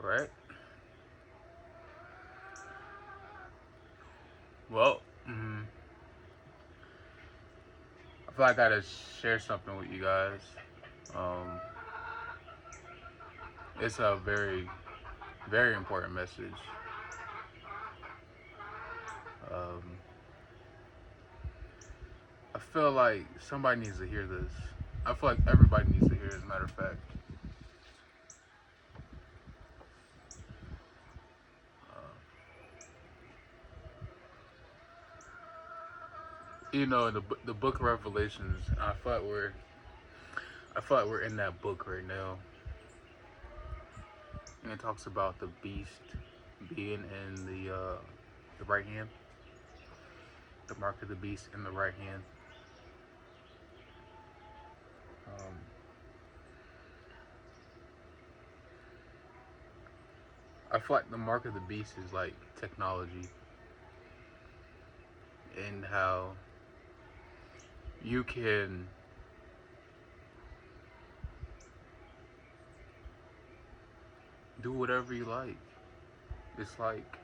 All right. Well, I feel like I gotta share something with you guys. Um, it's a very, very important message. Um, I feel like somebody needs to hear this. I feel like everybody needs to hear it, as a matter of fact. You know, the book of Revelations. I feel like we're in that book right now, and it talks about the beast being in the right hand, the mark of the beast in the right hand. Um, I feel like the mark of the beast is like technology and how you can do whatever you like. It's like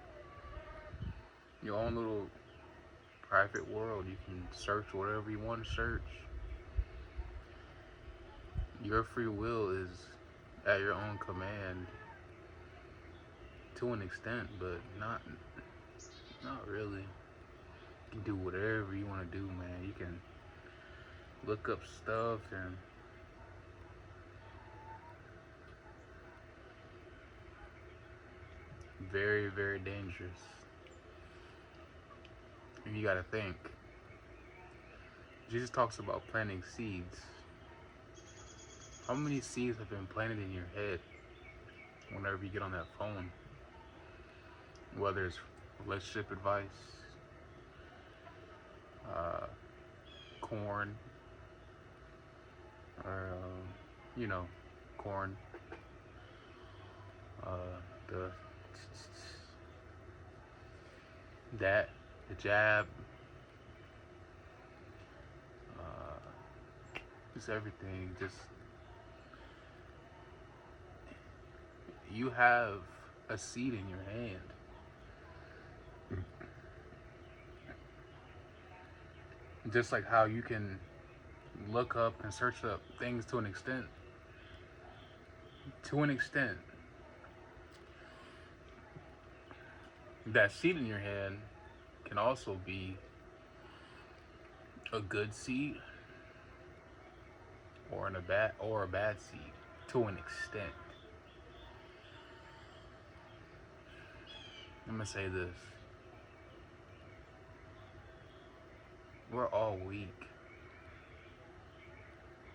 your own little private world. You can search whatever you want to search. Your free will is at your own command to an extent, but not really. You can do whatever you want to do, man. You can look up stuff and very, very dangerous. And you got to think. Jesus talks about planting seeds. How many seeds have been planted in your head whenever you get on that phone? Whether it's relationship advice, uh, corn, or you know, corn, uh, the that, the jab, uh, just everything. Just you have a seed in your hand. Just like how you can look up and search up things to an extent. To an extent, that seed in your hand can also be a good seed or a bad seed to an extent. I'm gonna say this: we're all weak.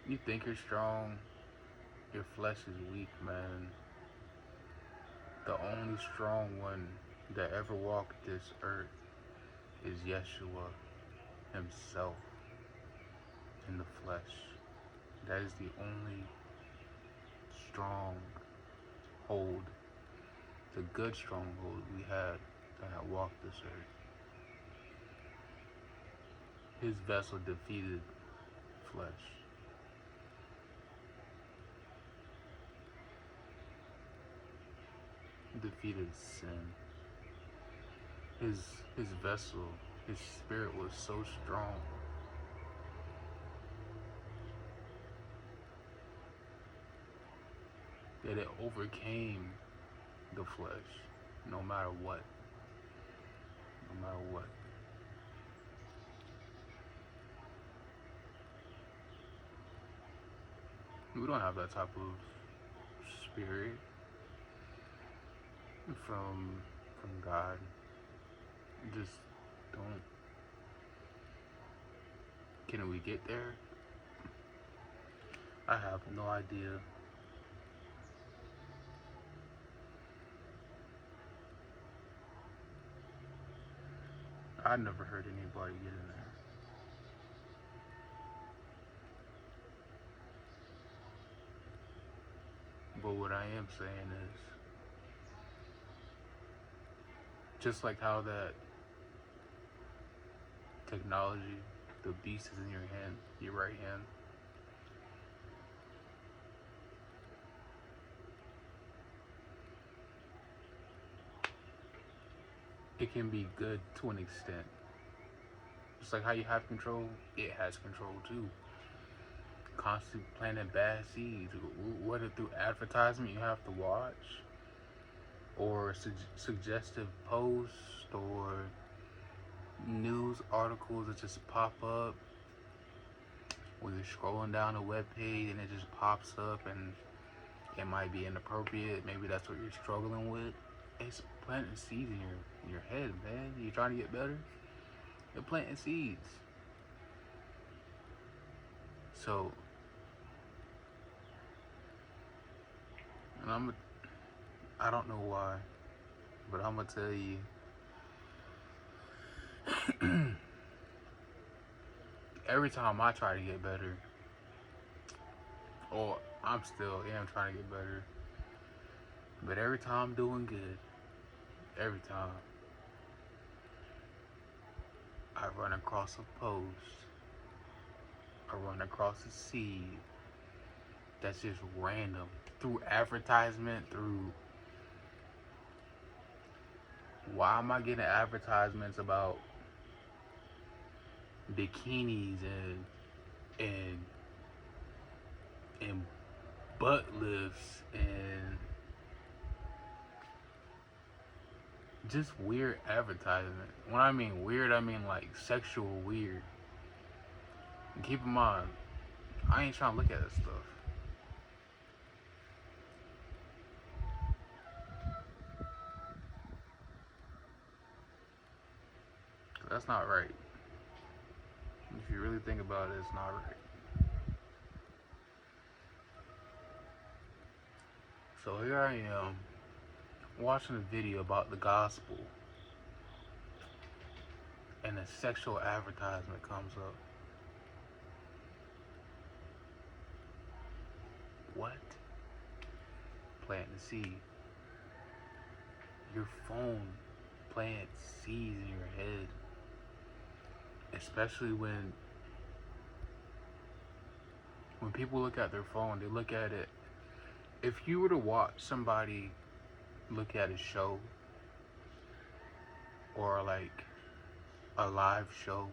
You think you're strong, your flesh is weak, man. The only strong one that ever walked this earth is Yeshua himself in the flesh. That is the only strong hold, the good stronghold we had that had walked this earth. His vessel defeated flesh, defeated sin. His his vessel, his spirit was so strong that it overcame the flesh, no matter what. No matter what. We don't have that type of spirit from from God. Just don't. Can we get there? I have no idea. I never heard anybody get in there. But what I am saying is, just like how that technology, the beast is in your hand, your right hand. it can be good to an extent. Just like how you have control, it has control too. Constantly planting bad seeds, whether through advertisement you have to watch, or suggestive posts, or news articles that just pop up when you're scrolling down a web page and it just pops up and it might be inappropriate. Maybe that's what you're struggling with. It's planting seeds in your head, man. You're trying to get better. You're planting seeds. So, and I don't know why, but I'm gonna tell you. Every time I try to get better, or I'm still am trying to get better, but every time I'm doing good, every time I run across a post, I run across a seed that's just random through advertisement, through why am I getting advertisements about bikinis and and butt lifts and just weird advertisement. When I mean weird, I mean like sexual weird. And keep in mind, I ain't trying to look at that stuff. That's not right. If you really think about it, it's not right. So here I am watching a video about the gospel, and a sexual advertisement comes up. What? Planting the seed. Your phone plants seeds in your head. Especially when people look at their phone, they look at it. If you were to watch somebody look at a show, or like a live show,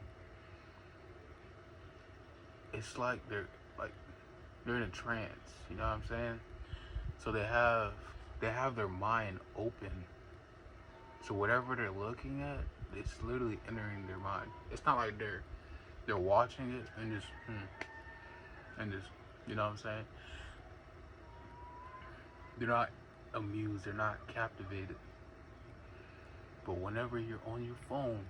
it's like they're in a trance, you know what I'm saying? So they have their mind open. So whatever they're looking at, it's literally entering their mind. It's not like they're watching it and just you know what I'm saying? They're not amused, they're not captivated. But whenever you're on your phone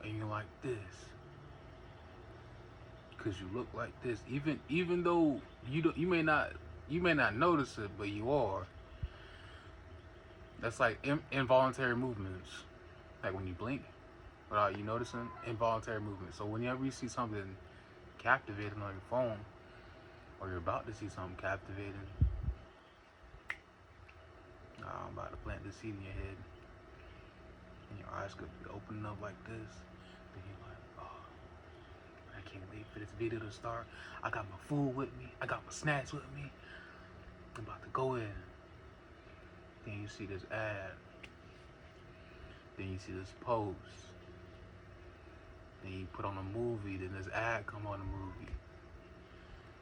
and you're like this, because you look like this, even though you may not notice it, but you are. That's like involuntary movements, like when you blink without you noticing. Involuntary movements. So whenever you see something captivating on your phone, or you're about to see something captivating, I'm about to plant this seed in your head, and your eyes could be opening up like this, and you're like, oh, I can't wait for this video to start. I got my food with me, I got my snacks with me, I'm about to go in. Then you see this ad, then you see this post, then you put on a movie, then this ad come on the movie.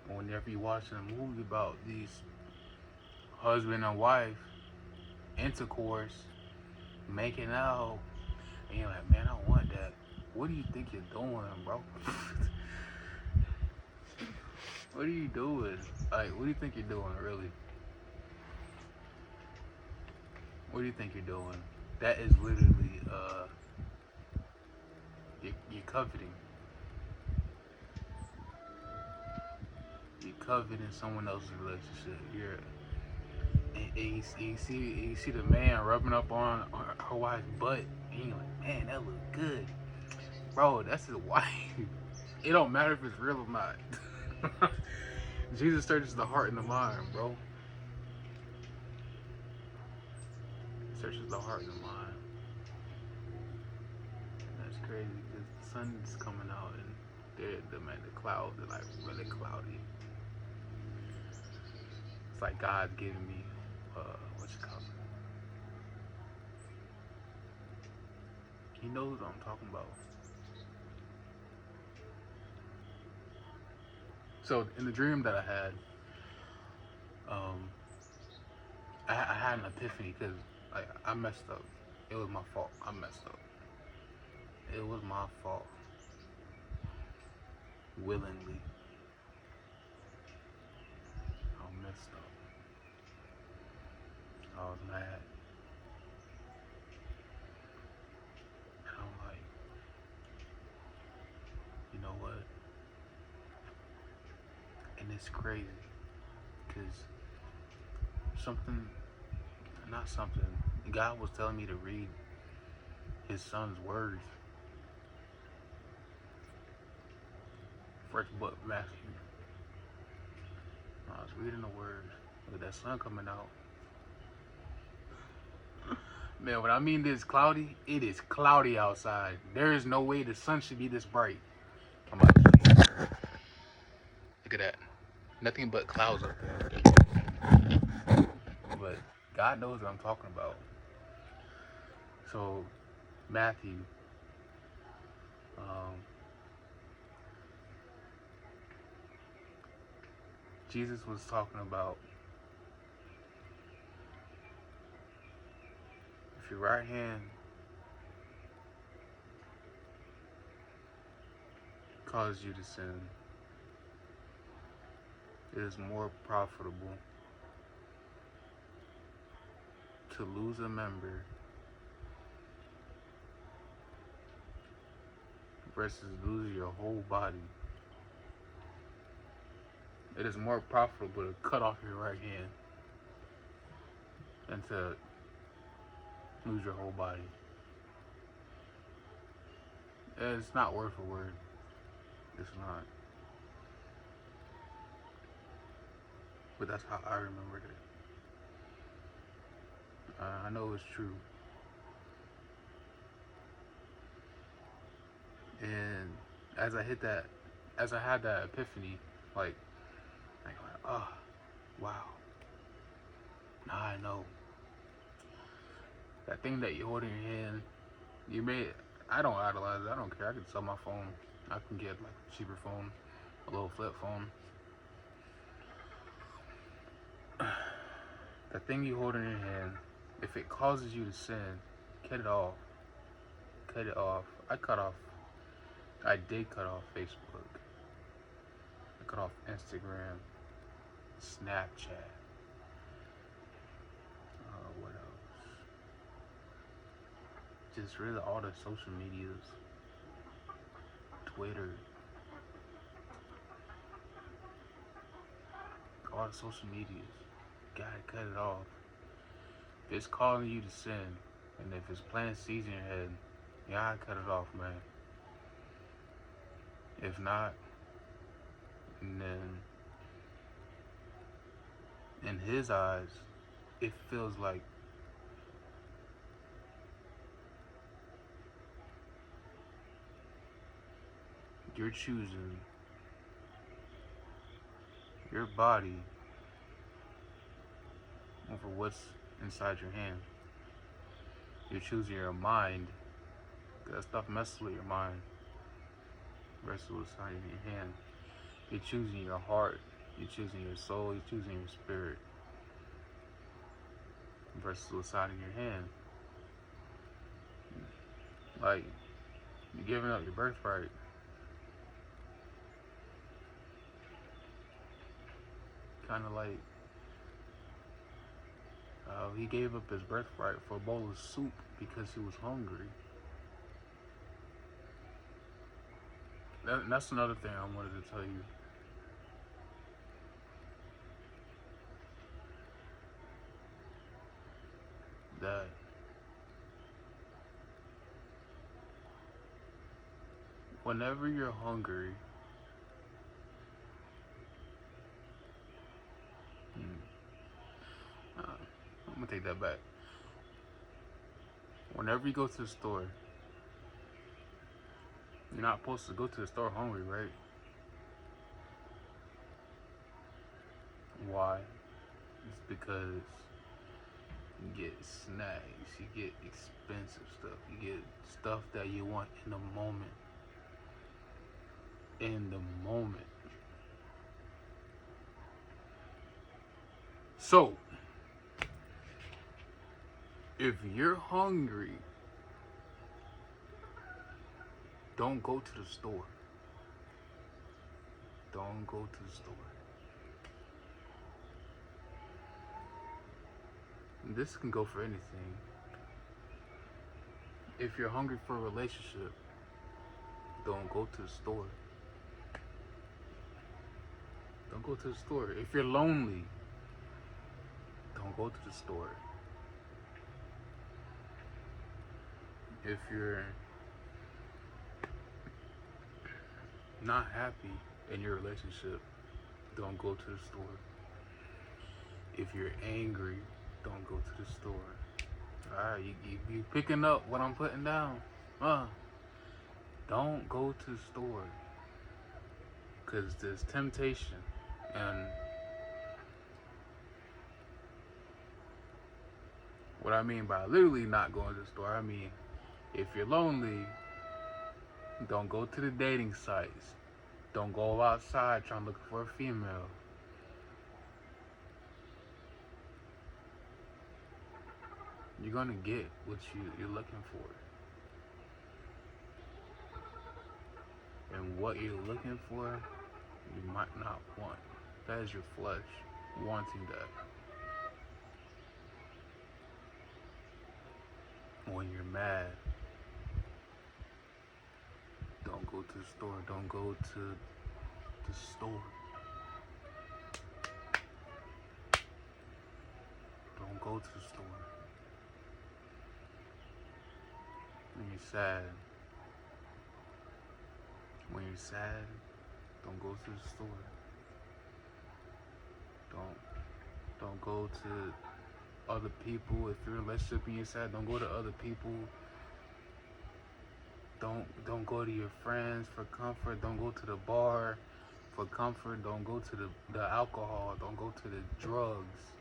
And whenever you're watching a movie about these husband and wife intercourse, making out, and you're like, man, I want that. What do you think you're doing, bro? What are you doing? Like, what do you think you're doing, really? What do you think you're doing? That is literally, you're coveting. You're coveting someone else's relationship. And you see the man rubbing up on her wife's butt, and you're like, man, that look good. Bro, that's his wife. It don't matter if it's real or not. Jesus searches the heart and the mind, bro. Searches the heart and the mind. And that's crazy because the sun's coming out and the clouds are like really cloudy. It's like God's giving me what you call it? He knows what I'm talking about. So in the dream that I had, um, I had an epiphany because like I messed up. It was my fault. I messed up. It was my fault. Willingly, I messed up. I was mad. And I'm like, you know what? And it's crazy because something, not something, God was telling me to read his son's words. First book, Matthew. I was reading the words. With that sun coming out. Man, when I mean this cloudy, it is cloudy outside. There is no way the sun should be this bright. I'm about to show you. Look at that. Nothing but clouds up there. But God knows what I'm talking about. So, Matthew, Jesus was talking about if your right hand causes you to sin, it is more profitable to lose a member versus lose your whole body. It is more profitable to cut off your right hand than to lose your whole body. It's not worth a word. It's not. But that's how I remembered it. I know it's true. And as I had that epiphany, like oh, wow. Now I know. That thing that you hold in your hand, I don't idolize it. I don't care. I can sell my phone. I can get like a cheaper phone, a little flip phone. The thing you hold in your hand, if it causes you to sin, cut it off. Cut it off. I did cut off Facebook. I cut off Instagram, Snapchat. What else? Just really all the social medias. Twitter. All the social medias. Gotta cut it off. If it's calling you to sin, and if it's planting seeds in your head, you gotta cut it off, man. If not, then in his eyes, it feels like you're choosing your body over what's inside your hand. You're choosing your mind. That stuff messes with your mind versus what's inside your hand. You're choosing your heart. You're choosing your soul. You're choosing your spirit versus what's inside of your hand. Like, you're giving up your birthright. Kind of like he gave up his birthright for a bowl of soup because he was hungry. That's another thing I wanted to tell you. That whenever you're hungry, I'm gonna take that back. Whenever you go to the store, you're not supposed to go to the store hungry, right? Why? It's because You get snacks, you get expensive stuff, you get stuff that you want in the moment. In the moment. So, if you're hungry, don't go to the store. Don't go to the store. This can go for anything. If you're hungry for a relationship, don't go to the store. Don't go to the store. If you're lonely, don't go to the store. If you're not happy in your relationship, don't go to the store. If you're angry, don't go to the store. Alright, you picking up what I'm putting down. Don't go to the store. Because there's temptation. And what I mean by literally not going to the store, I mean, if you're lonely, don't go to the dating sites. Don't go outside trying to look for a female. You're gonna get what you're looking for. And what you're looking for, you might not want. That is your flesh wanting that. When you're mad, don't go to the store. Don't go to the store. Don't go to the store. When you're sad, don't go to the store. Don't go to other people. If you're in a relationship and you're sad, don't go to other people. Don't go to your friends for comfort. Don't go to the bar for comfort. Don't go to the alcohol. Don't go to the drugs.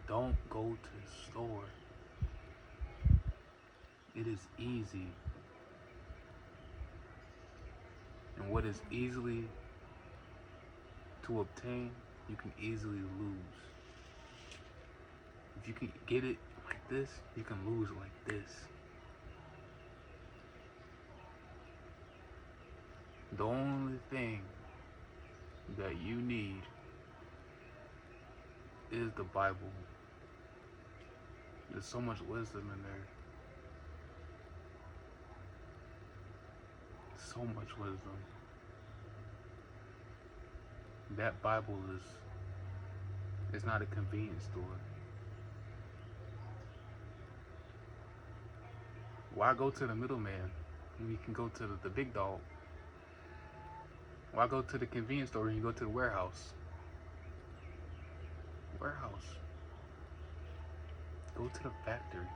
Don't go to the store. It is easy. And what is easily to obtain, you can easily lose. If you can get it like this, you can lose it like this. The only thing that you need is the Bible. There's so much wisdom in there. So much wisdom. That Bible is not a convenience store. Why go to the middleman when you can go to the big dog? Why go to the convenience store when you go to the warehouse? Go to the factory.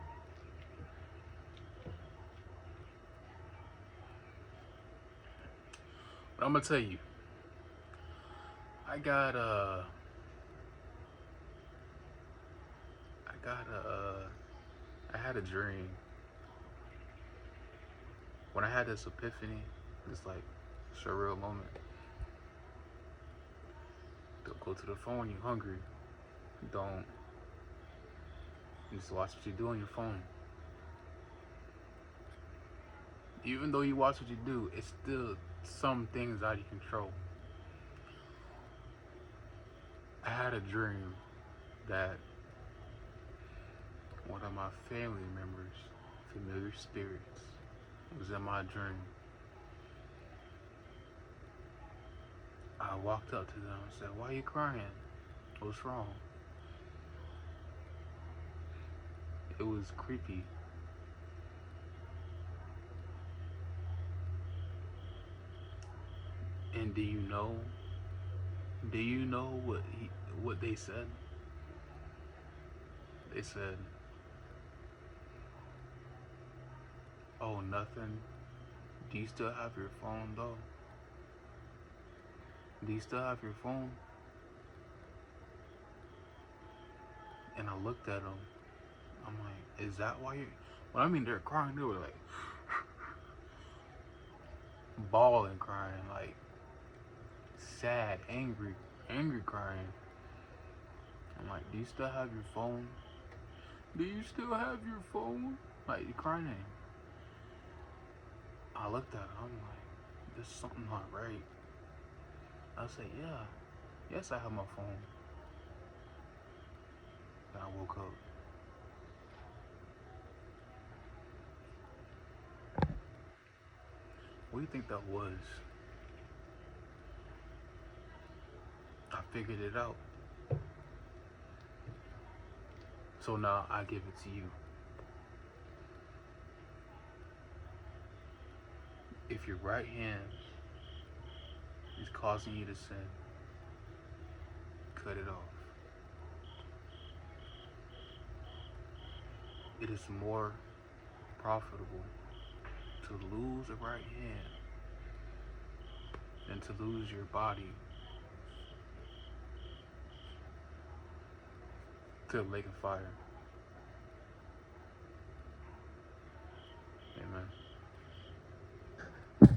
But I'm gonna tell you, I had a dream. When I had this epiphany, this like surreal moment. Don't go to the phone when you're hungry. Don't. You just watch what you do on your phone. Even though you watch what you do, it's still some things out of your control. I had a dream that one of my family members, familiar spirits, was in my dream. I walked up to them and said, "Why are you crying? What's wrong?" It was creepy. And do you know what they said? They said, "Oh, nothing. Do you still have your phone though? Do you still have your phone?" And I looked at them I'm like, is that why you're... When I mean they're crying, they were like bawling, crying, like sad, angry crying. I'm like, do you still have your phone? Do you still have your phone? Like, you crying. I looked at it, I'm like, there's something not right. I said, yeah, yes, I have my phone. And I woke up. What do you think that was? I figured it out. So now I give it to you. If your right hand is causing you to sin, cut it off. It is more profitable to lose a right hand than to lose your body to a lake of fire. Amen.